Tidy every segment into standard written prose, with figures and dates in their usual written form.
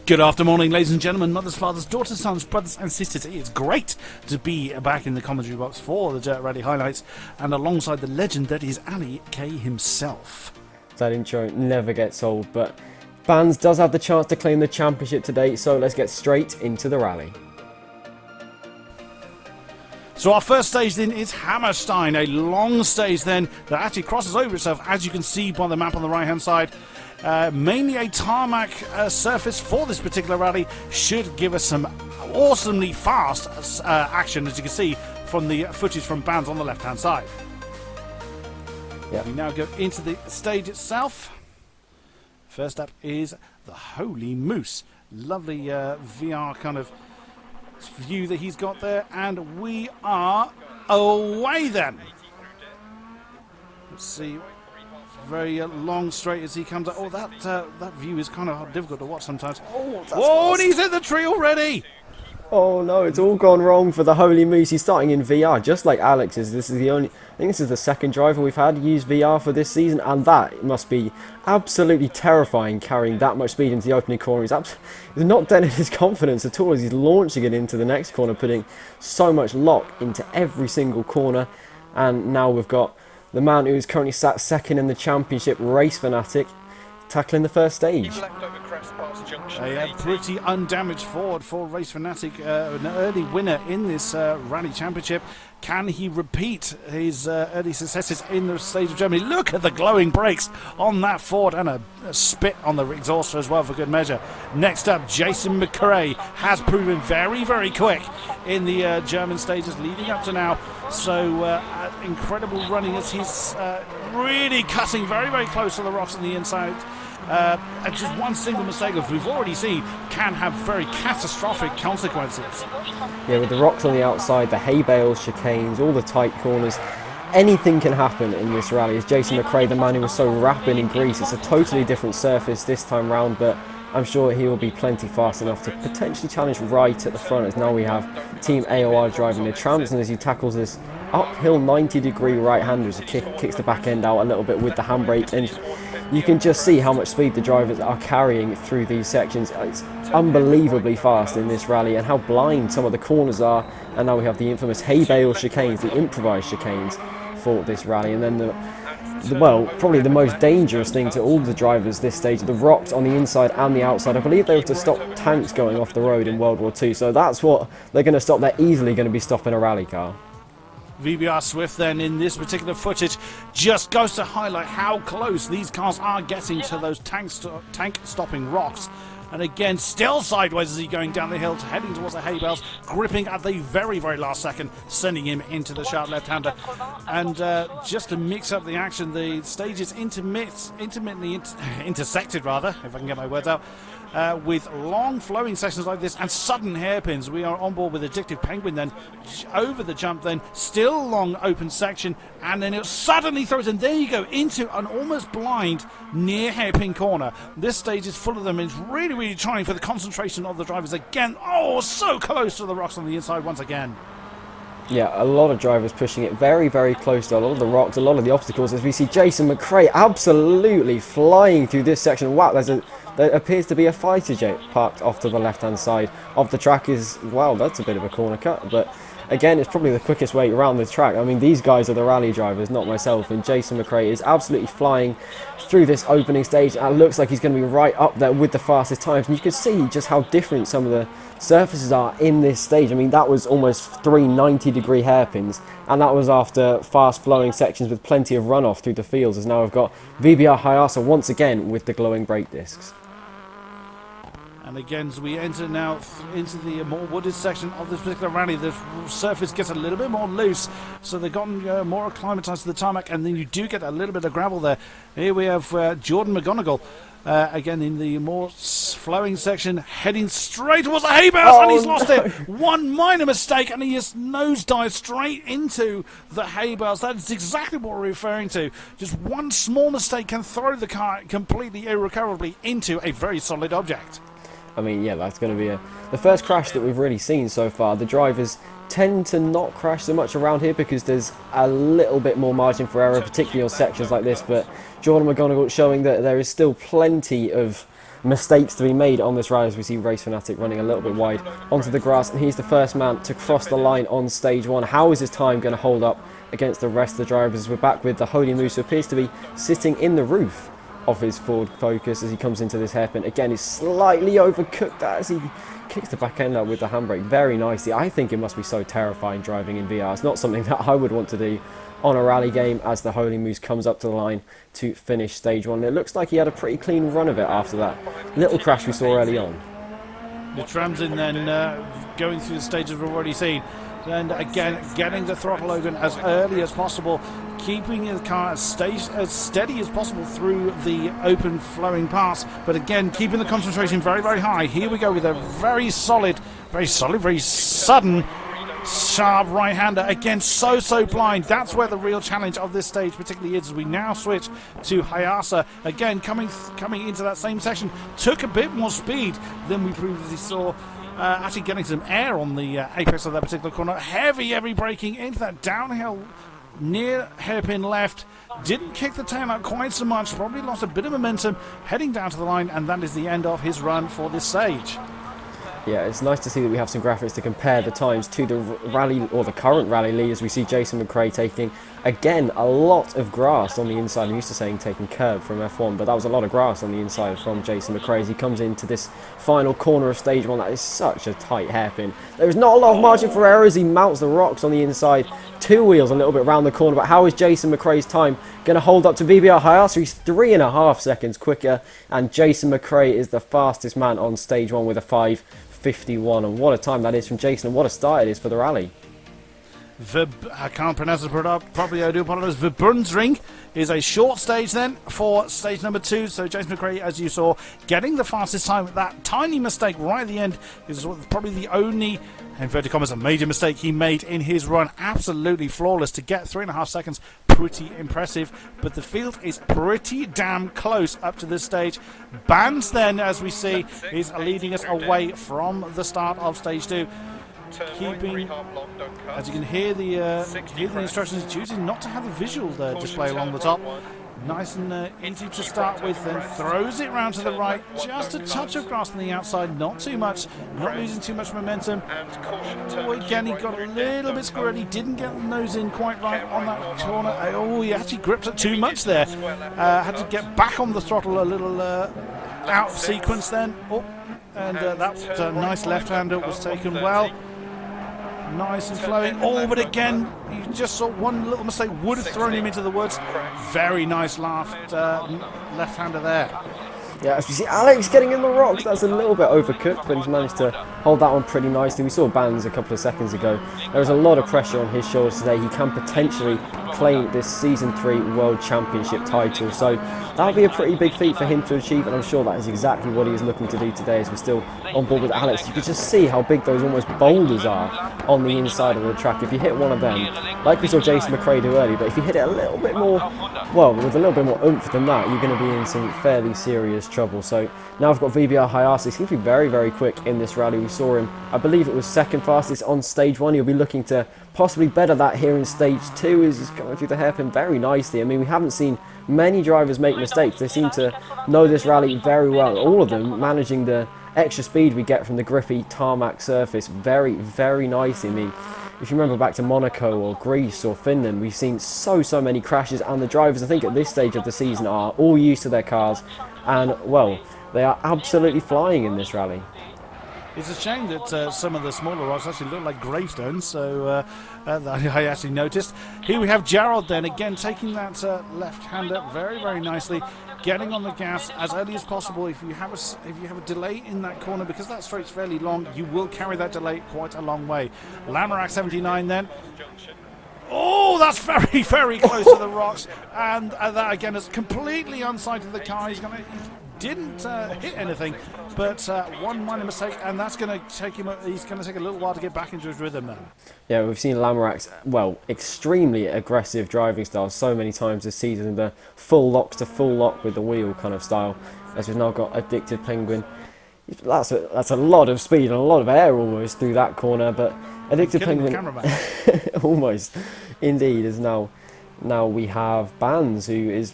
Good afternoon, ladies and gentlemen, mothers, fathers, daughters, sons, brothers and sisters. It's great to be back in the commentary box for the DiRT Rally highlights and alongside the legend that is Ali K himself. That intro never gets old, but Bands does have the chance to claim the championship today, so let's get straight into the rally. So our first stage then is Hammerstein, a long stage then that actually crosses over itself, as you can see by the map on the right hand side. Mainly a tarmac surface for this particular rally, should give us some awesomely fast action, as you can see from the footage from Bands on the left hand side. Yep. We now go into the stage itself. First up is the Holy Moose. Lovely VR kind of view that he's got there, and we are away then. Let's see. Very long straight as he comes up. Oh, that view is kind of difficult to watch sometimes. Oh, and he's in the tree already. Oh no, it's all gone wrong for the Holy Moose. He's starting in VR, just like Alex is. This is the only, I think this is the second driver we've had use VR for this season, and that must be absolutely terrifying, carrying that much speed into the opening corner. He's not dented his confidence at all as he's launching it into the next corner, putting so much lock into every single corner. And now we've got the man who is currently sat second in the championship, Race Fanatic, tackling the first stage. A pretty undamaged forward for Race Fanatic, an early winner in this rally championship. Can he repeat his early successes in the stage of Germany? Look at the glowing brakes on that Ford, and a spit on the exhauster as well for good measure. Next up, Jason McRae has proven very, very quick in the German stages leading up to now. So incredible running as he's really cutting very, very close to the rocks on the inside. Just one single mistake, as we've already seen, can have very catastrophic consequences. Yeah, with the rocks on the outside, the hay bales, chicanes, all the tight corners, anything can happen in this rally. As Jason McRae, the man who was so rapid in Greece, it's a totally different surface this time round, but I'm sure he will be plenty fast enough to potentially challenge right at the front, as now we have Team AOR driving the tramps, and as he tackles this uphill 90-degree right-hander as he kicks the back end out a little bit with the handbrake, and you can just see how much speed the drivers are carrying through these sections. It's unbelievably fast in this rally, and how blind some of the corners are. And now we have the infamous hay bale chicanes, the improvised chicanes for this rally. And then well, probably the most dangerous thing to all the drivers this stage, the rocks on the inside and the outside. I believe they were to stop tanks going off the road in World War II, so that's what they're going to stop. They're easily going to be stopping a rally car. VBR Swift then in this particular footage just goes to highlight how close these cars are getting to those tank stopping rocks. And again, still sideways as he's going down the hill, heading towards the hay bales, gripping at the very, very last second, sending him into the sharp left-hander. And just to mix up the action, the stage is intermittently intersected, rather, if I can get my words out, with long flowing sections like this and sudden hairpins. We are on board with Addictive Penguin then, over the jump then, still long open section, and then it suddenly throws, and there you go, into an almost blind near hairpin corner. This stage is full of them, and it's really, really trying for the concentration of the drivers again. Oh, so close to the rocks on the inside once again. Yeah, a lot of drivers pushing it very, very close to a lot of the rocks, a lot of the obstacles, as we see Jason McRae absolutely flying through this section. Wow, there appears to be a fighter jet parked off to the left-hand side of the track. Wow, that's a bit of a corner cut, but again, it's probably the quickest way around the track. I mean, these guys are the rally drivers, not myself, and Jason McRae is absolutely flying through this opening stage, and it looks like he's going to be right up there with the fastest times, and you can see just how different some of the surfaces are in this stage. I mean, that was almost 3 90-degree hairpins, and that was after fast flowing sections with plenty of runoff through the fields, as now we've got VBR Hayasa once again with the glowing brake discs. And again, as we enter now into the more wooded section of this particular rally, the surface gets a little bit more loose, so they've gotten more acclimatized to the tarmac, and then you do get a little bit of gravel there. Here we have Jordan McGonigal, again in the more flowing section, heading straight towards the hay bales, and he's lost it. One minor mistake, and he just nosedived straight into the hay bales. That is exactly what we're referring to. Just one small mistake can throw the car completely irrecoverably into a very solid object. I mean, yeah, that's going to be the first crash that we've really seen so far. The drivers tend to not crash so much around here because there's a little bit more margin for error, particularly on sections like this. But Jordan McGonigal showing that there is still plenty of mistakes to be made on this rally, as we see Race Fanatic running a little bit wide onto the grass, and he's the first man to cross the line on stage 1. How is his time going to hold up against the rest of the drivers? We're back with the Holy Moose, who appears to be sitting in the roof of his Ford Focus as he comes into this hairpin. Again, he's slightly overcooked that as he kicks the back end up with the handbrake very nicely. I think it must be so terrifying driving in VR. It's not something that I would want to do on a rally game, as the Holy Moose comes up to the line to finish stage 1. It looks like he had a pretty clean run of it after that little crash we saw early on. The trams in then going through the stages we've already seen. And again, getting the throttle open as early as possible, keeping the car as steady as possible through the open flowing paths, but again, keeping the concentration very, very high. Here we go with a very solid, very sudden, sharp right-hander. Again, so blind. That's where the real challenge of this stage particularly is, as we now switch to Hayasa. Again, coming into that same section, took a bit more speed than we previously saw. Actually getting some air on the apex of that particular corner. Heavy braking into that downhill near hairpin left. Didn't kick the tail out quite so much. Probably lost a bit of momentum heading down to the line, and that is the end of his run for this stage. Yeah, it's nice to see that we have some graphics to compare the times to the rally, or the current rally leaders. We see Jason McRae taking, again, a lot of grass on the inside. I'm used to saying taking curb from F1, but that was a lot of grass on the inside from Jason McRae as he comes into this final corner of stage 1. That is such a tight hairpin. There is not a lot of margin for error as he mounts the rocks on the inside. 2 wheels a little bit round the corner, but how is Jason McRae's time going to hold up to VBR Hayasa? He's 3.5 seconds quicker, and Jason McRae is the fastest man on stage 1 with a 5:51, and what a time that is from Jason, and what a start it is for the rally. I can't pronounce it properly, I do apologise. Verbundsring is a short stage then for stage number 2. So Jason McRae, as you saw, getting the fastest time. That tiny mistake right at the end is probably the only, inverted commas, a major mistake he made in his run. Absolutely flawless. To get 3.5 seconds, pretty impressive. But the field is pretty damn close up to this stage. Bands then, as we see, is leading us away from the start of stage 2. Keeping, as you can hear the instructions, choosing not to have the visual display along the top. Nice and easy to start with, then throws it round to the right, just a touch of grass on the outside, not too much, not losing too much momentum. Oh, again, he got a little bit squirrely, didn't get the nose in quite right on that corner. Oh, he actually gripped it too much there. Had to get back on the throttle a little out of sequence then. Oh, and that nice left-hander was taken well. Nice and flowing. Oh, but again, you just saw one little mistake would have thrown him into the woods. Very nice left-hander there. Yeah, as we see Alex getting in the rocks, that's a little bit overcooked, but he's managed to hold that one pretty nicely. We saw Bands a couple of seconds ago. There is a lot of pressure on his shoulders today. He can potentially claim this Season 3 World Championship title, so that would be a pretty big feat for him to achieve, and I'm sure that is exactly what he is looking to do today as we're still on board with Alex. You can just see how big those almost boulders are on the inside of the track. If you hit one of them, like we saw Jason McRae do earlier, but if you hit it a little bit more, well, with a little bit more oomph than that, you're going to be in some fairly serious trouble. So now I've got VBR Hayasa. He seems to be very quick in this rally. We saw him, I believe it was second fastest on stage 1. He'll be looking to possibly better that here in stage 2 as he's going through the hairpin very nicely. I mean, we haven't seen many drivers make mistakes. They seem to know this rally very well. All of them managing the extra speed we get from the grippy tarmac surface very nicely. I mean, if you remember back to Monaco or Greece or Finland, we've seen so many crashes, and the drivers, I think, at this stage of the season are all used to their cars, and, well, they are absolutely flying in this rally. It's a shame that some of the smaller rocks actually look like gravestones, so I actually noticed. Here we have Gerald then, again taking that left-hander very nicely, getting on the gas as early as possible. If you have a delay in that corner, because that straight's fairly long, you will carry that delay quite a long way. Lamarak 79 then. Oh, that's very close to the rocks, and that again is completely unsighted the car. He didn't hit anything, but one minor mistake, and that's going to take him. He's going to take a little while to get back into his rhythm now. Yeah, we've seen Lamarak's, well, extremely aggressive driving style so many times this season. The full lock to full lock with the wheel kind of style, as we've now got Addictive Penguin. That's a lot of speed and a lot of air almost through that corner, but Addictive Penguin almost indeed is now Now we have Bands, who is,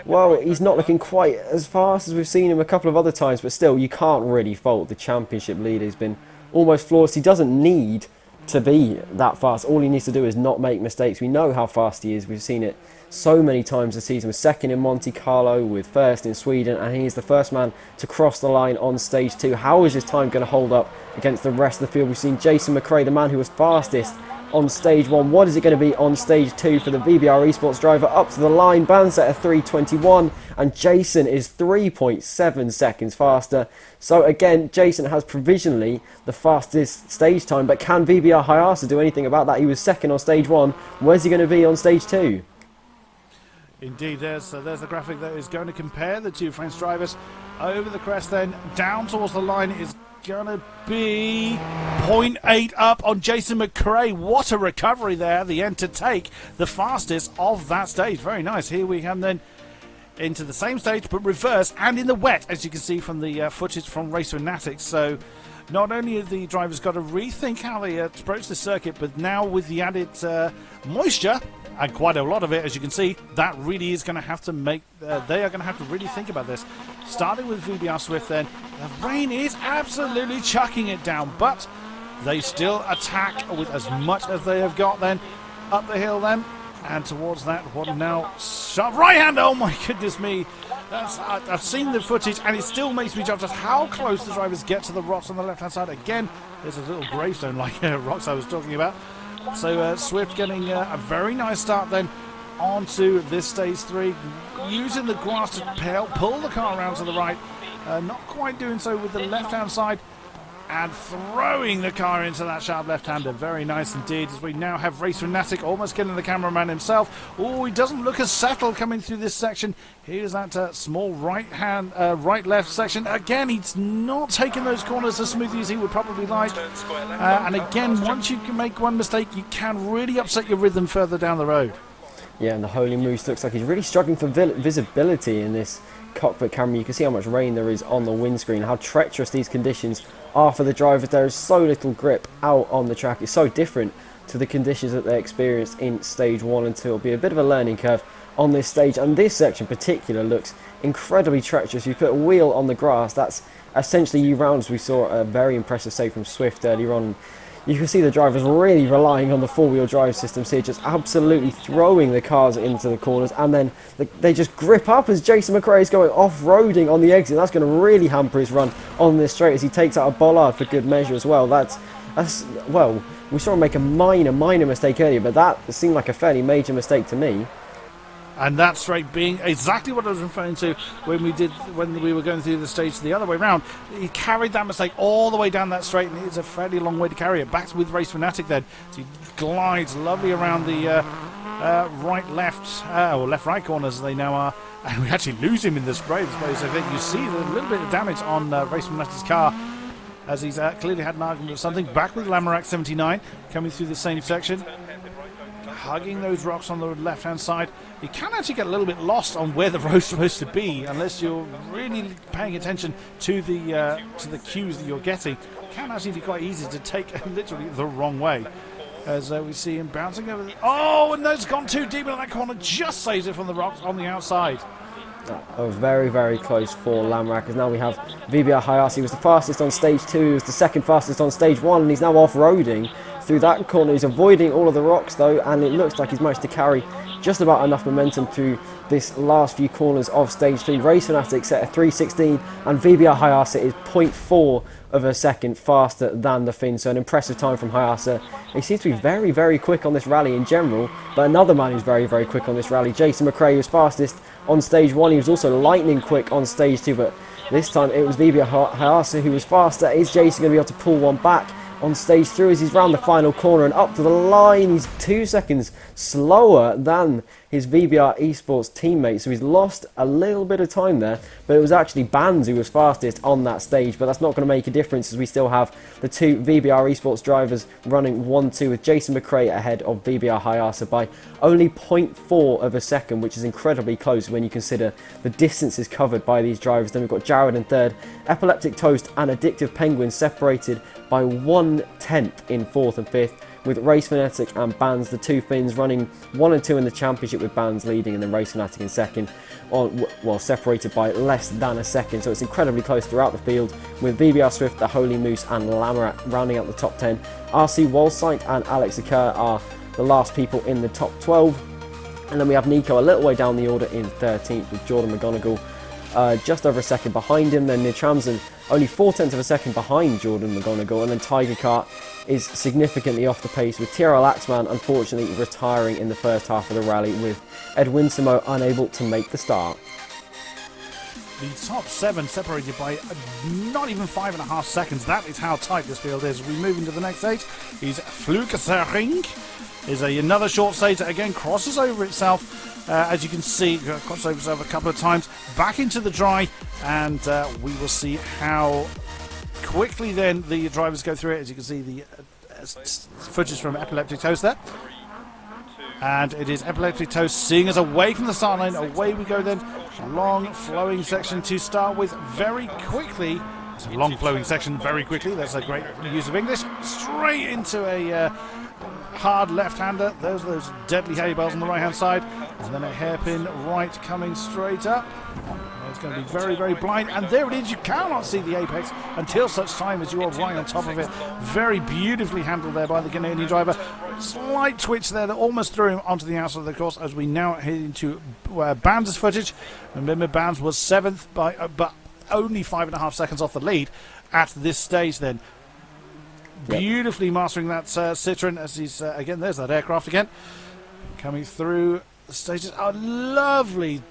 well, he's not looking quite as fast as we've seen him a couple of other times, but still, you can't really fault the championship leader. He's been almost flawless. He doesn't need to be that fast. All he needs to do is not make mistakes. We know how fast he is. We've seen it so many times this season, with second in Monte Carlo, with first in Sweden, and he is the first man to cross the line on stage 2. How is his time going to hold up against the rest of the field? We've seen Jason McRae, the man who was fastest on stage 1. What is it going to be on stage 2 for the VBR Esports driver? Up to the line, Bandset at 3:21, and Jason is 3.7 seconds faster. So again, Jason has provisionally the fastest stage time, but can VBR Hayasa do anything about that? He was second on stage 1. Where's he going to be on stage 2? Indeed, there's the graphic that is going to compare the two French drivers. Over the crest then, down towards the line is going to be 0.8 up on Jason McRae. What a recovery there at the end to take the fastest of that stage. Very nice. Here we come then into the same stage, but reverse and in the wet, as you can see from the footage from Race Fanatic. So not only have the drivers got to rethink how they approach the circuit, but now with the added moisture, and quite a lot of it, as you can see, that really is going to have to make, they are going to have to really think about this. Starting with VBR Swift then, the rain is absolutely chucking it down, but they still attack with as much as they have got then. Up the hill then, and towards that, what now? Shove right hand, oh my goodness me. I've seen the footage, and it still makes me jump just how close the drivers get to the rocks on the left-hand side. Again, there's a little gravestone like rocks I was talking about. So Swift getting a very nice start then onto this stage 3, using the grass to pull the car around to the right, not quite doing so with the left-hand side, and throwing the car into that sharp left-hander. Very nice indeed, as we now have Race Fanatic almost getting the cameraman himself. Oh, he doesn't look as settled coming through this section. Here's that small right-left section. Again, he's not taking those corners as smoothly as he would probably like. And again, once you can make one mistake, you can really upset your rhythm further down the road. Yeah, and the Holy Moose looks like he's really struggling for visibility in this cockpit camera. You can see how much rain there is on the windscreen, how treacherous these conditions are for the drivers. There is so little grip out on the track. It's so different to the conditions that they experienced in stage 1 and 2. It'll be a bit of a learning curve on this stage, and this section in particular looks incredibly treacherous. You put a wheel on the grass, that's essentially U-rounds. We saw a very impressive save from Swift earlier on. You can see the drivers really relying on the four-wheel drive systems here, just absolutely throwing the cars into the corners, and then they just grip up as Jason McRae is going off-roading on the exit. That's going to really hamper his run on this straight as he takes out a bollard for good measure as well. That's well, we saw him make a minor mistake earlier, but that seemed like a fairly major mistake to me. And that straight being exactly what I was referring to when we were going through the stage the other way around. He carried that mistake all the way down that straight, and it's a fairly long way to carry it. Back with Race Fanatic then. So he glides lovely around the left-right corners as they now are. And we actually lose him in the spray. So then you see a little bit of damage on Race Fanatic's car, as he's clearly had an argument or something. Back with Lamorak 79 coming through the same section, hugging those rocks on the left-hand side. You can actually get a little bit lost on where the road's supposed to be unless you're really paying attention to the cues that you're getting. It can actually be quite easy to take literally the wrong way. As we see him bouncing over. Oh, and that's gone too deep in that corner. Just saves it from the rocks on the outside. Oh, very, very close for Lamorak, as now we have VBR Hayase. He was the fastest on stage 2, he was the second fastest on stage 1, and he's now off-roading through that corner. He's avoiding all of the rocks though, and it looks like he's managed to carry just about enough momentum through this last few corners of stage 3. Race Fanatic set at 3:16, and VBR Hayase is 0.4 of a second faster than the Finn. So an impressive time from Hayase. He seems to be very, very quick on this rally in general, but another man who's very, very quick on this rally, Jason McRae, was fastest on stage 1. He was also lightning quick on stage 2, but this time it was VBR Hayase who was faster. Is Jason going to be able to pull one back on stage 3 as he's round the final corner and up to the line? He's 2 seconds slower than his VBR Esports teammate, so he's lost a little bit of time there, but it was actually Bands who was fastest on that stage. But that's not going to make a difference, as we still have the two VBR Esports drivers running 1-2, with Jason McRae ahead of VBR Hayase by only 0.4 of a second, which is incredibly close when you consider the distances covered by these drivers. Then we've got Jared in third, Epileptic Toast and Addictive Penguin separated by 1/10 in fourth and fifth. with Race Fanatic and Bands, the two Finns, running 1 and 2 in the championship, with Bands leading and then Race Fanatic in second, well, separated by less than a second. So it's incredibly close throughout the field, with VBR Swift, the Holy Moose and Lamarat rounding out the top 10. RC Wolsight and Alex Okur are the last people in the top 12. And then we have Nico a little way down the order in 13th, with Jordan McGonigal just over a second behind him. Then Nitramsen only 0.4 of a second behind Jordan McGonigal. And then Tiger Kart is significantly off the pace, with TRL Axeman unfortunately retiring in the first half of the rally, with Ed Winsamo unable to make the start. The top 7 separated by not even 5.5 seconds. That is how tight this field is. We move into the next stage. Is Flugzering. Is another short stage that again crosses over itself. As you can see, crosses over itself a couple of times. Back into the dry, and we will see how quickly then the drivers go through it. As you can see, the footage from Epileptic Toast there. And it is Epileptic Toast seeing us away from the start line. Away we go then. Long flowing section to start with very quickly. It's a long flowing section very quickly. That's a great use of English. Straight into a hard left-hander. Those deadly hay bales on the right-hand side. And then a hairpin right coming straight up. It's going to be very, very blind. And there it is. You cannot see the apex until such time as you are right on top of it. Very beautifully handled there by the Canadian driver. Slight twitch there that almost threw him onto the outside of the course, as we now head into Bands' footage. Remember, Bands was 7th, but only 5.5 seconds off the lead at this stage then. Yep. Beautifully mastering that Citroen, as he's, again, there's that aircraft again. Coming through the stages. Oh, lovely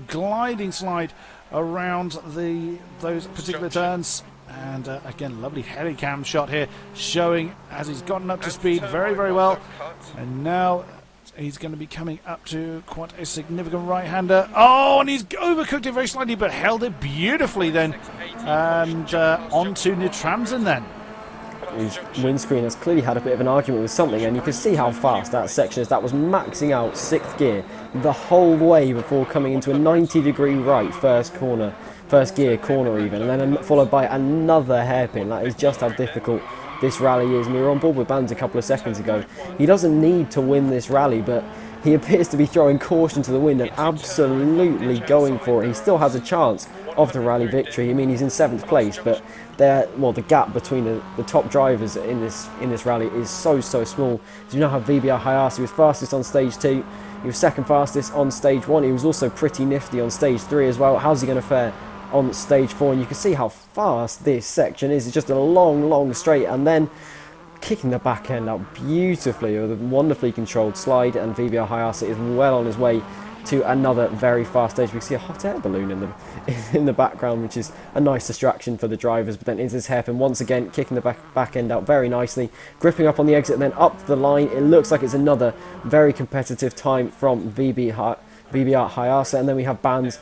gliding slide around those particular turns. And again, lovely helicam shot here, showing as he's gotten up to speed very, very well. And now he's going to be coming up to quite a significant right-hander. Oh, and he's overcooked it very slightly, but held it beautifully then. And onto Nitramsen then. His windscreen has clearly had a bit of an argument with something, and you can see how fast that section is. That was maxing out 6th gear the whole way before coming into a 90-degree right first gear corner even, and then followed by another hairpin. That is just how difficult this rally is. And we were on board with Bands a couple of seconds ago. He doesn't need to win this rally, but he appears to be throwing caution to the wind and absolutely going for it. He still has a chance of the rally victory. I mean, he's in 7th place, but the gap between the top drivers in this rally is so small. So you now have VBR Hayashi, who was fastest on stage 2. He was 2nd fastest on stage 1. He was also pretty nifty on stage 3 as well. How's he going to fare on stage 4? And you can see how fast this section is. It's just a long straight, and then kicking the back end out beautifully with a wonderfully controlled slide. And VBR Hayashi is well on his way to another very fast stage. We can see a hot air balloon in the background, which is a nice distraction for the drivers. But then into this hairpin once again, kicking the back end out very nicely, gripping up on the exit and then up the line. It looks like it's another very competitive time from VBR Hayashi. And then we have Bands.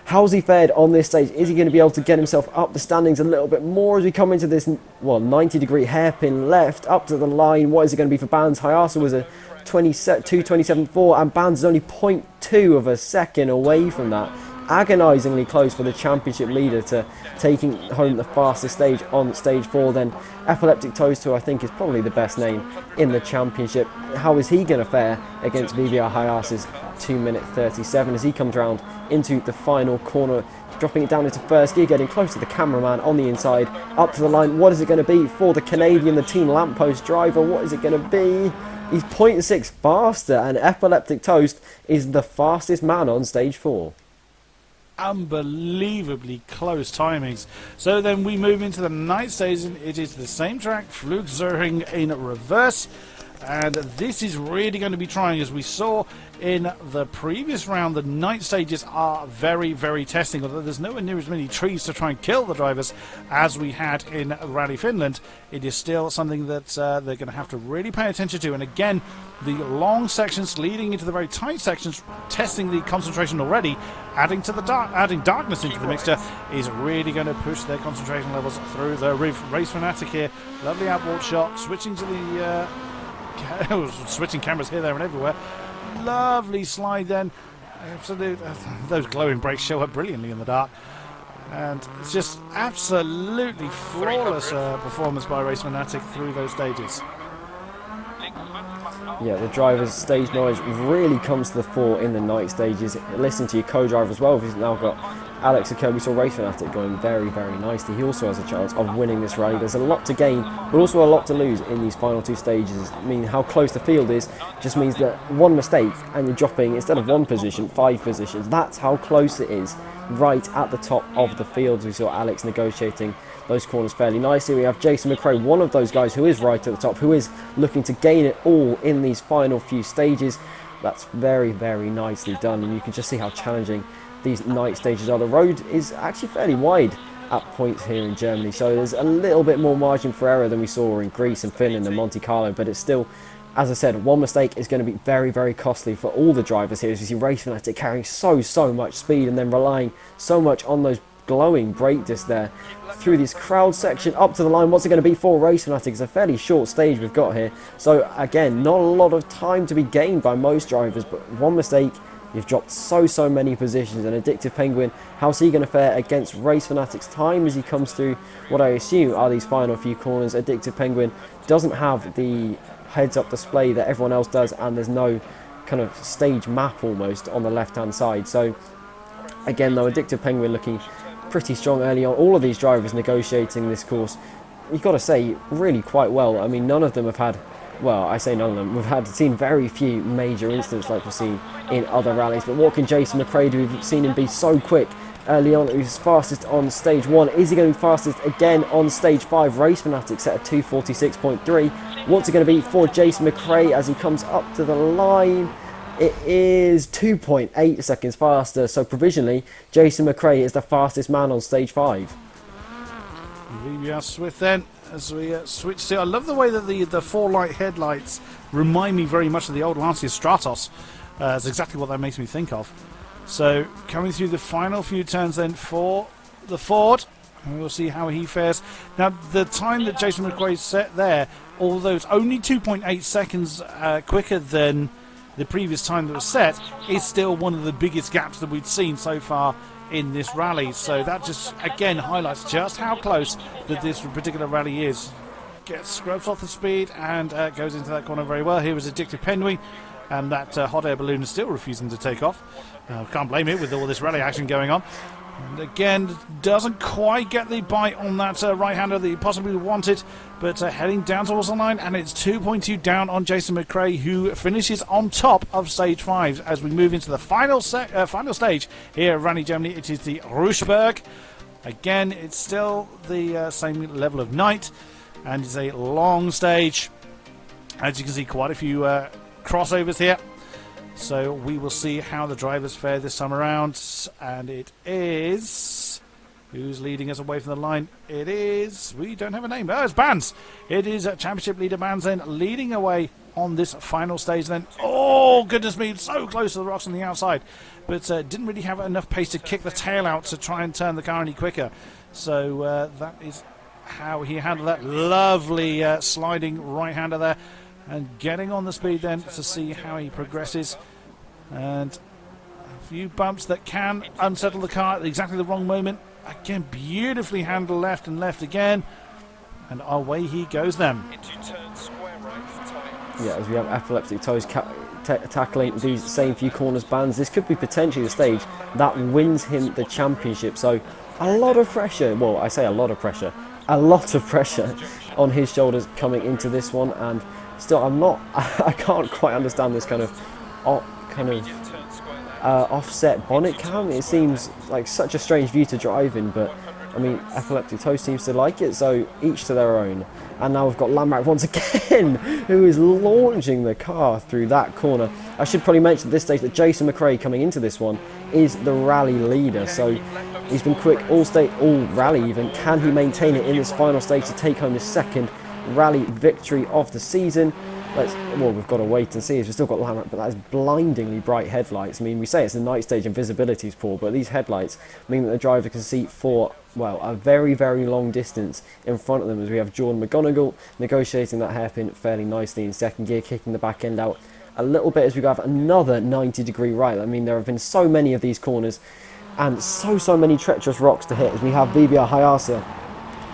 How's he fared on this stage? Is he going to be able to get himself up the standings a little bit more as we come into this 90-degree hairpin left up to the line? What is it going to be for Bands? Hayashi was a 2:27.4, and Bands is only 0.2 of a second away from that. Agonisingly close for the championship leader to taking home the fastest stage on stage 4. Then Epileptic Toast, who I think is probably the best name in the championship. How is he going to fare against VBR Hayashi's 2:37 as he comes round into the final corner, dropping it down into first gear, getting close to the cameraman on the inside, up to the line. What is it going to be for the Canadian, the team lamppost driver? What is it going to be? He's 0.6 faster, and Epileptic Toast is the fastest man on stage 4. Unbelievably close timings. So then we move into the night stage, and it is the same track, Flugzering in reverse. And this is really going to be trying. As we saw in the previous round, the night stages are very, very testing. Although there's nowhere near as many trees to try and kill the drivers as we had in Rally Finland, it is still something that they're going to have to really pay attention to. And again, the long sections leading into the very tight sections, testing the concentration already, adding darkness into the mixture, is really going to push their concentration levels through the roof. Race Fanatic here, lovely outboard shot, switching to the switching cameras here, there and everywhere. Lovely slide then. Absolute, those glowing brakes show up brilliantly in the dark. And it's just absolutely flawless performance by Race Fanatic through those stages. Yeah, the driver's stage knowledge really comes to the fore in the night stages. Listen to your co-driver as well, who's now got Alex and Kirby saw Race Fanatic going very, very nicely. He also has a chance of winning this rally. There's a lot to gain, but also a lot to lose in these final two stages. I mean, how close the field is just means that one mistake and you're dropping, instead of one position, 5 positions. That's how close it is, right at the top of the field. We saw Alex negotiating those corners fairly nicely. We have Jason McRae, one of those guys who is right at the top, who is looking to gain it all in these final few stages. That's very, very nicely done, and you can just see how challenging these night stages are. The road is actually fairly wide at points here in Germany, so there's a little bit more margin for error than we saw in Greece and Finland and Monte Carlo, but it's still, as I said, one mistake is going to be very, very costly for all the drivers here, as you see Race Fanatic carrying so much speed and then relying so much on those glowing brake discs there through this crowd section up to the line. What's it going to be for Race Fanatic? It's a fairly short stage we've got here, so again, not a lot of time to be gained by most drivers, but one mistake, you've dropped so many positions. And Addictive Penguin, how's he going to fare against Race Fanatic's time as he comes through what I assume are these final few corners? Addictive Penguin doesn't have the heads-up display that everyone else does, and there's no kind of stage map almost on the left-hand side. So again, though, Addictive Penguin looking pretty strong early on. All of these drivers negotiating this course, you've got to say, really quite well. I mean, none of them have had, well, I say none of them, we've seen very few major incidents like we've seen in other rallies. But what can Jason McRae do? We've seen him be so quick early on. He was fastest on stage 1. Is he going to be fastest again on stage 5? Race Fanatic set at 2:46.3. What's it going to be for Jason McRae as he comes up to the line? It is 2.8 seconds faster, so provisionally Jason McRae is the fastest man on stage 5. VBR Swift then, as we switch to, I love the way that the 4 light headlights remind me very much of the old Lancia Stratos. That's exactly what that makes me think of. So coming through the final few turns then for the Ford, and we'll see how he fares. Now the time that Jason McRae set there, although it's only 2.8 seconds quicker than the previous time that was set, is still one of the biggest gaps that we've seen so far in this rally. So that just again highlights just how close that this particular rally is. Gets scrubs off the speed and goes into that corner very well. Here was Addictive Penguin, and that hot air balloon is still refusing to take off. Can't blame it with all this rally action going on. And again, doesn't quite get the bite on that right-hander that he possibly wanted, but heading down towards the line, and it's 2.2 down on Jason McRae, who finishes on top of stage 5 as we move into the final stage here at Rally Germany. It is the Rushberg. Again, it's still the same level of night, and it's a long stage. As you can see, quite a few crossovers here. So we will see how the drivers fare this time around, and it is, who's leading us away from the line? It is, we don't have a name. Oh, it's Bands. It is championship leader Bands then leading away on this final stage then. Oh goodness me, so close to the rocks on the outside, but didn't really have enough pace to kick the tail out to try and turn the car any quicker. So that is how he handled that. Lovely sliding right-hander there. And getting on the speed then to see how he progresses. And a few bumps that can unsettle the car at exactly the wrong moment. Again, beautifully handled left and left again. And away he goes then. Yeah, as we have Epileptic Toes tackling these same few corners Bands, this could be potentially the stage that wins him the championship. So a lot of pressure, well, I say a lot of pressure on his shoulders coming into this one. And still, I can't quite understand this kind of offset bonnet cam. It seems like such a strange view to drive in, but I mean, Epileptic Toast seems to like it, so each to their own. And now we've got Lamrack once again, who is launching the car through that corner. I should probably mention at this stage that Jason McRae coming into this one is the rally leader, so he's been quick all rally even. Can he maintain it in this final stage to take home his second rally victory of the season? Well, we've got to wait and see, as we've still got Lamrack, but that is blindingly bright headlights. I mean, we say it's a night stage and visibility is poor, but these headlights mean that the driver can see for, well, a very, very long distance in front of them, as we have Jordan McGonigal negotiating that hairpin fairly nicely in second gear, kicking the back end out a little bit as we have another 90-degree right. I mean, there have been so many of these corners and so many treacherous rocks to hit, as we have VBR Hayase,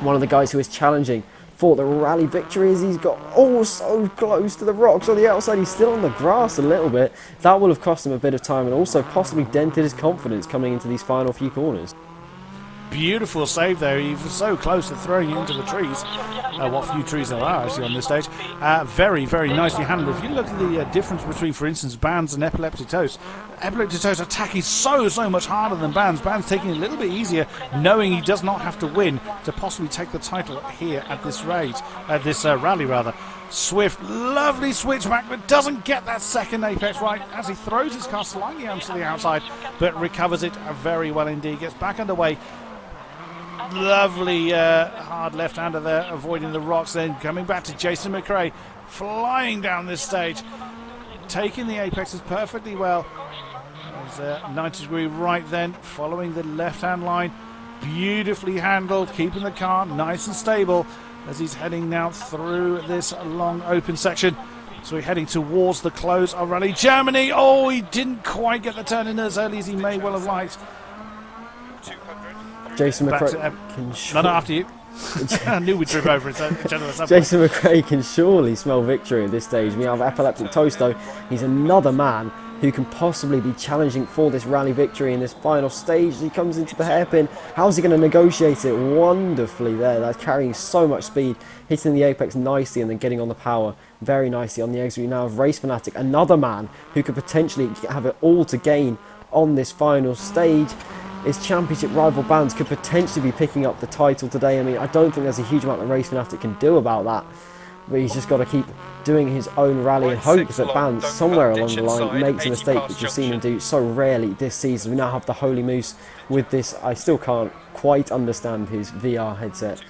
one of the guys who is challenging for the rally victory as he's got so close to the rocks on the outside. He's still on the grass a little bit. That will have cost him a bit of time and also possibly dented his confidence coming into these final few corners. Beautiful save there. He was so close to throwing it into the trees. What few trees there are actually on this stage. Very, very nicely handled. If you look at the difference between, for instance, Bands and Epileptic Toast attacking so much harder than Bands. Bands taking it a little bit easier, knowing he does not have to win to possibly take the title here at this rally rather. Swift, lovely switchback, but doesn't get that second apex right as he throws his car slightly onto the outside, but recovers it very well indeed. Gets back underway. Lovely hard left-hander there, avoiding the rocks, then coming back to Jason McRae, flying down this stage, taking the apexes perfectly well. There's a 90-degree right then, following the left-hand line, beautifully handled, keeping the car nice and stable as he's heading now through this long open section. So we're heading towards the close of Rally Germany. Oh, he didn't quite get the turn in as early as he may well have liked. Jason McRae No, after you. I knew we'd trip over each other at some Jason McRae can surely smell victory at this stage. We have Epileptic Toast though. He's another man who can possibly be challenging for this rally victory in this final stage. He comes into the hairpin. How's he going to negotiate it? Wonderfully there. That's carrying so much speed, hitting the apex nicely and then getting on the power very nicely on the exit. We now have Race Fanatic, another man who could potentially have it all to gain on this final stage. His championship rival Bands could potentially be picking up the title today. I mean, I don't think there's a huge amount that Race Fanatic can do about that. But he's just got to keep doing his own rally and hope that Bands somewhere along the line makes a mistake, which you've seen him do so rarely this season. We now have the Holy Moose with this. I still can't quite understand his VR headset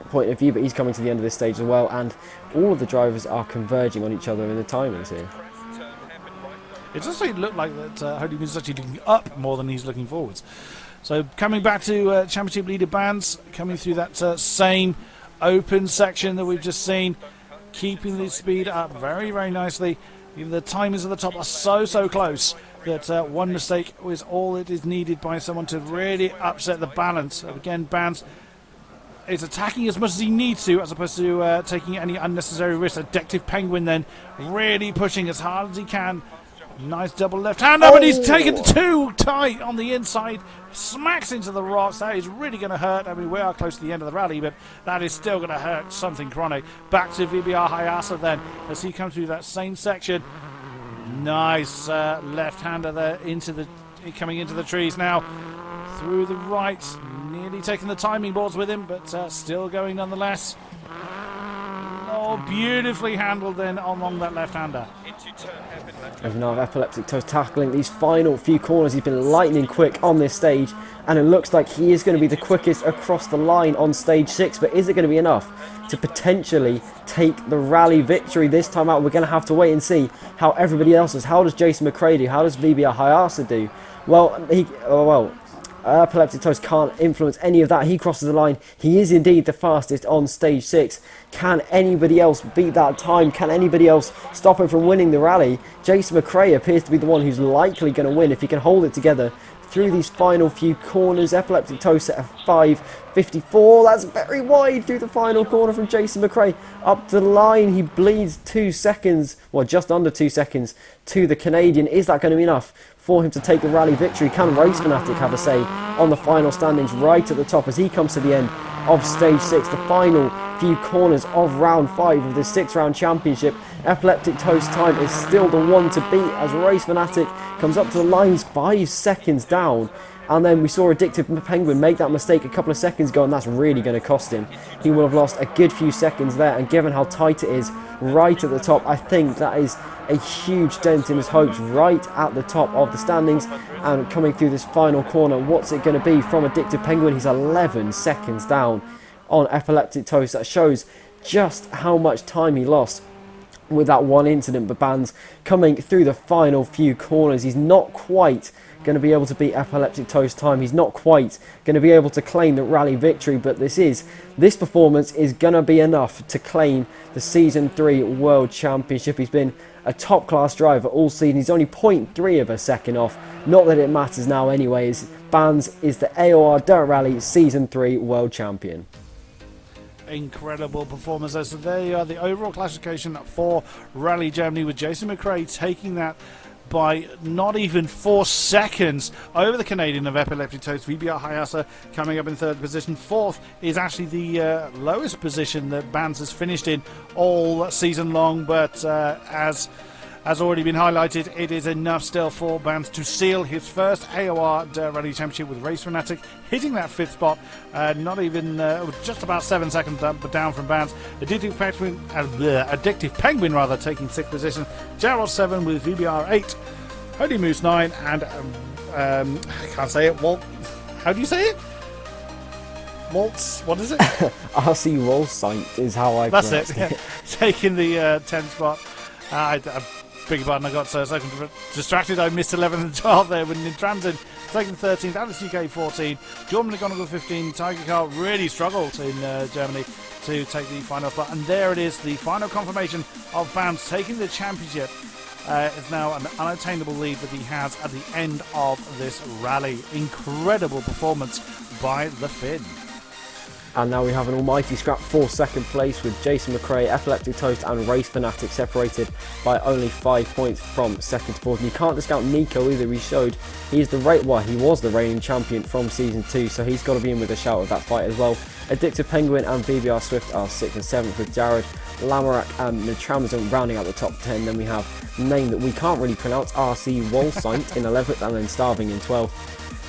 point of view, but he's coming to the end of this stage as well, and all of the drivers are converging on each other in the timings here. It does look like that Holy Moose is actually looking up more than he's looking forwards. So coming back to championship leader Bands, coming through that same open section that we've just seen, keeping the speed up very, very nicely. Even the timers at the top are so close that one mistake was all that is needed by someone to really upset the balance. Again, Bands is attacking as much as he needs to, as opposed to taking any unnecessary risks. Addictive Penguin then really pushing as hard as he can. Nice double left-hander, but he's taken too tight on the inside. Smacks into the rocks. That is really going to hurt. I mean, we are close to the end of the rally, but that is still going to hurt something chronic. Back to VBR Hayasa then, as he comes through that same section. Nice left-hander there, coming into the trees now. Through the right, nearly taking the timing boards with him, but still going nonetheless. Oh, beautifully handled then along that left-hander. And now Epileptic Toast tackling these final few corners. He's been lightning quick on this stage, and it looks like he is going to be the quickest across the line on stage 6, but is it going to be enough to potentially take the rally victory this time out? We're going to have to wait and see how everybody else does. How does Jason McRae do? How does VBR Hayasa do? Well, Epileptic Toast can't influence any of that. He crosses the line. He is indeed the fastest on stage 6. Can anybody else beat that time? Can anybody else stop him from winning the rally? Jason McRae appears to be the one who's likely going to win if he can hold it together through these final few corners. Epileptic Toast at a 5.54. That's very wide through the final corner from Jason McRae. Up to the line, he bleeds 2 seconds, well, just under 2 seconds to the Canadian. Is that going to be enough for him to take the rally victory? Can Race Fanatic have a say on the final standings right at the top as he comes to the end of stage 6, the final few corners of round 5 of this 6-round championship? Epileptic Toast time is still the one to beat as Race Fanatic comes up to the lines 5 seconds down. And then we saw Addictive Penguin make that mistake a couple of seconds ago, and that's really going to cost him. He will have lost a good few seconds there, and given how tight it is right at the top, I think that is a huge dent in his hopes right at the top of the standings. And coming through this final corner, what's it going to be from Addictive Penguin? He's 11 seconds down on Epileptic Toast. That shows just how much time he lost with that one incident. But Bands coming through the final few corners, he's not quite going to be able to beat Epileptic Toast time. He's not quite going to be able to claim the rally victory, but this performance is going to be enough to claim the Season 3 World Championship. He's been a top class driver all season. He's only 0.3 of a second off. Not that it matters now anyways. Bands is the AOR Dirt Rally Season 3 World Champion. incredible performance there. So there you are, the overall classification for Rally Germany, with Jason McRae taking that by not even 4 seconds over the Canadian of Epileptic Toast. VBR Hayasa coming up in third position. Fourth is actually the lowest position that Bands has finished in all season long, but as already been highlighted, it is enough still for Bands to seal his first AOR DiRT Rally Championship with Race Fanatic, hitting that 5th spot, not even just about 7 seconds down from Bands. Addictive Penguin taking 6th position. Gerald 7 with VBR 8, Holy Moose 9, and I can't say it. Walt, how do you say it? Waltz, what is it? RC Wolfsight is how I pronounce it. That's it. Taking the 10th spot. I beg your pardon, I got so distracted. I missed 11 and 12 there with Nintransin taking 13th, Alice UK 14, Jordan McGonigal 15. Tiger Car really struggled in Germany to take the final spot, and there it is, the final confirmation of Bands taking the championship. It's now an unattainable lead that he has at the end of this rally. Incredible performance by the Finn. And now we have an almighty scrap for second place, with Jason McRae, Epileptic Toast and Race Fanatic separated by only 5 points from second to fourth. And you can't discount Nico either. He showed he was the reigning champion from season 2, so he's got to be in with a shout of that fight as well. Addictive Penguin and VBR Swift are 6th and 7th, with Jared, Lamarak and Nitramazon rounding out the top 10. Then we have a name that we can't really pronounce, RC Wolfsight in 11th, and then Starving in 12th.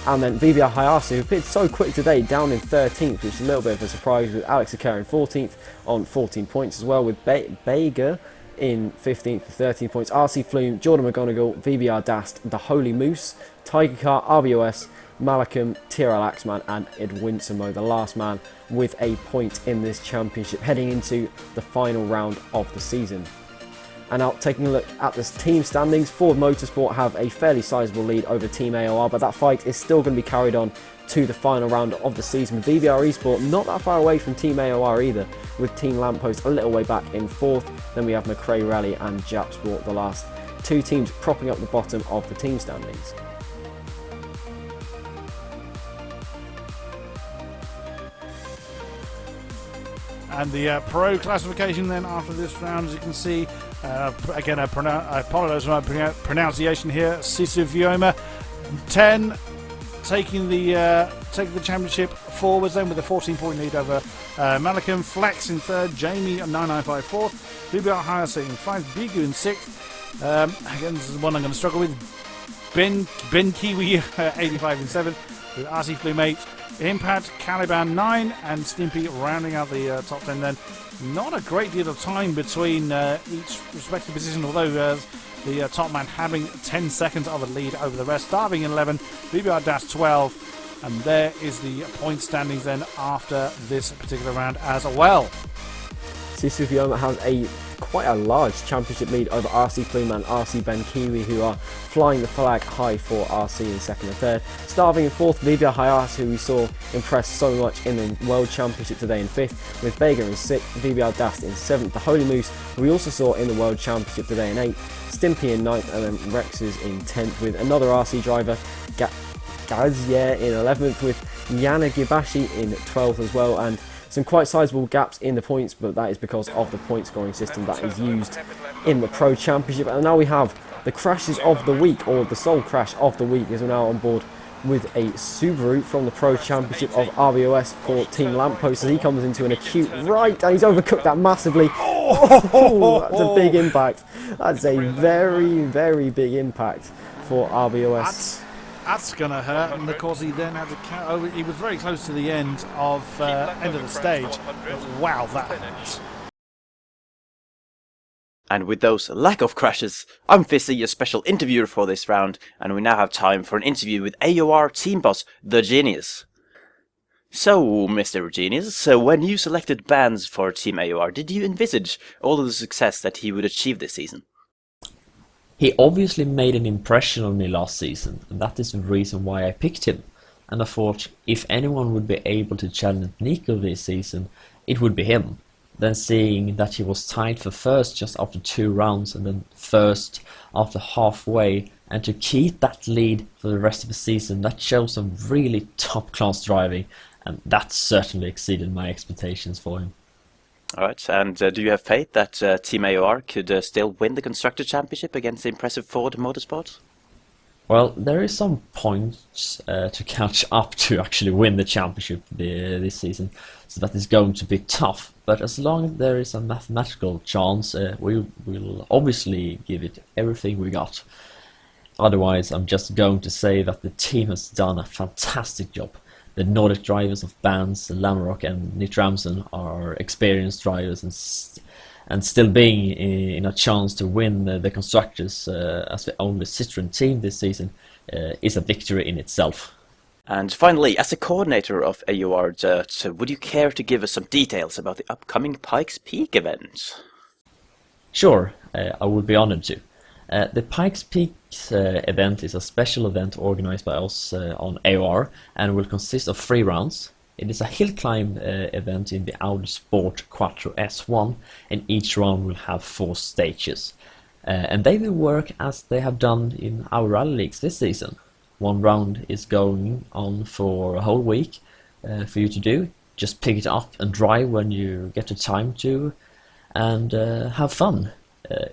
And then VBR Hayasu, who appeared so quick today, down in 13th, which is a little bit of a surprise, with Alex Akira in 14th on 14 points as well, with Bager in 15th with 13 points, RC Flume, Jordan McGonigal, VBR Dast, The Holy Moose, Tiger Car, RBOS, Malcolm, TRL Axeman and Ed Winsamo, the last man with a point in this championship, heading into the final round of the season. And now taking a look at the team standings, Ford Motorsport have a fairly sizable lead over Team AOR, but that fight is still going to be carried on to the final round of the season, with VBR Esport not that far away from Team AOR either, with Team Lamppost a little way back in 4th. Then we have McRae Rally and Jap Sport, the last two teams propping up the bottom of the team standings. And the pro classification then after this round, as you can see, again I apologise for my pronunciation here, Sisuvioma 10 taking the championship forwards then with a 14-point lead over Malcolm. Flex in 3rd, Jamie 995 4th, VBR Hayase in 5th, Bigu in 6th. Again, this is one I'm going to struggle with. Ben Kiwi 85 in 7th, with RC Flume 8, Impact, Caliban 9 and Stimpy rounding out the top 10 then. Not a great deal of time between each respective position, although the top man having 10 seconds of a lead over the rest. Starving in 11, VBR Dash 12, and there is the point standings then after this particular round as well. Sisuvioma has quite a large championship lead over RC Flume and RC Ben Kiwi, who are flying the flag high for RC in 2nd and 3rd. Starving in 4th, VBR Hayas, who we saw impress so much in the World Championship today in 5th, with Bager in 6th, VBR Dast in 7th, the Holy Moose, who we also saw in the World Championship today in 8th, Stimpy in 9th, and then Rex is in 10th, with another RC driver, Gazier in 11th, with Yana Gibashi in 12th as well, and some quite sizable gaps in the points, but that is because of the point scoring system that is used in the Pro Championship. And now we have the crashes of the week, or the sole crash of the week, as we're now on board with a Subaru from the Pro Championship of RBOS for Team Lamppost, as he comes into an acute right, and he's overcooked that massively. Oh, that's a big impact. That's a very, very big impact for RBOS. That's going to hurt, and of course he then had to he was very close to the end of the stage, but wow, that hurt. And with those lack of crashes, I'm Fizzy, your special interviewer for this round, and we now have time for an interview with AOR team boss, The Genius. So, Mr. Genius, when you selected Bands for Team AOR, did you envisage all of the success that he would achieve this season? He obviously made an impression on me last season, and that is the reason why I picked him. And I thought, if anyone would be able to challenge Nico this season, it would be him. Then seeing that he was tied for first just after 2 rounds, and then first after halfway, and to keep that lead for the rest of the season, that shows some really top class driving, and that certainly exceeded my expectations for him. Alright, and do you have faith that Team AOR could still win the Constructor Championship against the impressive Ford Motorsport? Well, there is some points to catch up to actually win the championship this season, so that is going to be tough. But as long as there is a mathematical chance, we will obviously give it everything we got. Otherwise, I'm just going to say that the team has done a fantastic job. The Nordic drivers of Bands, Lamrock and Nick Ramsden are experienced drivers, and still being in a chance to win the Constructors as the only Citroën team this season is a victory in itself. And finally, as a coordinator of AOR DiRT, would you care to give us some details about the upcoming Pikes Peak event? Sure, I would be honored to. The Pikes Peak event is a special event organized by us on AOR and will consist of 3 rounds. It is a hill climb event in the Audi Sport Quattro S1, and each round will have 4 stages. And they will work as they have done in our rally leagues this season. 1 round is going on for a whole week for you to do. Just pick it up and drive when you get the time to, and have fun.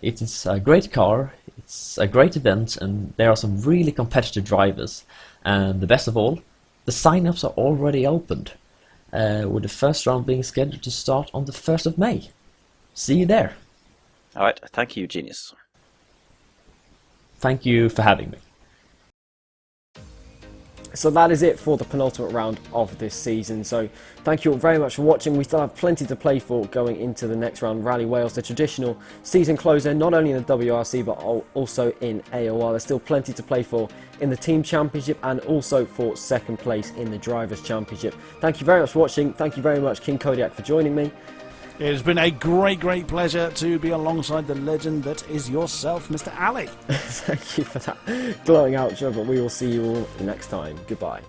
It is a great car, it's a great event, and there are some really competitive drivers. And the best of all, the sign-ups are already opened, with the first round being scheduled to start on the 1st of May. See you there. Alright, thank you, Genius. Thank you for having me. So that is it for the penultimate round of this season. So thank you all very much for watching. We still have plenty to play for going into the next round. Rally Wales, the traditional season closer, not only in the WRC but also in AOR. There's still plenty to play for in the Team Championship and also for second place in the Drivers' Championship. Thank you very much for watching. Thank you very much, King-Kodiak, for joining me. It has been a great pleasure to be alongside the legend that is yourself, Mr. Ali. Thank you for that glowing outro, but we will see you all next time. Goodbye.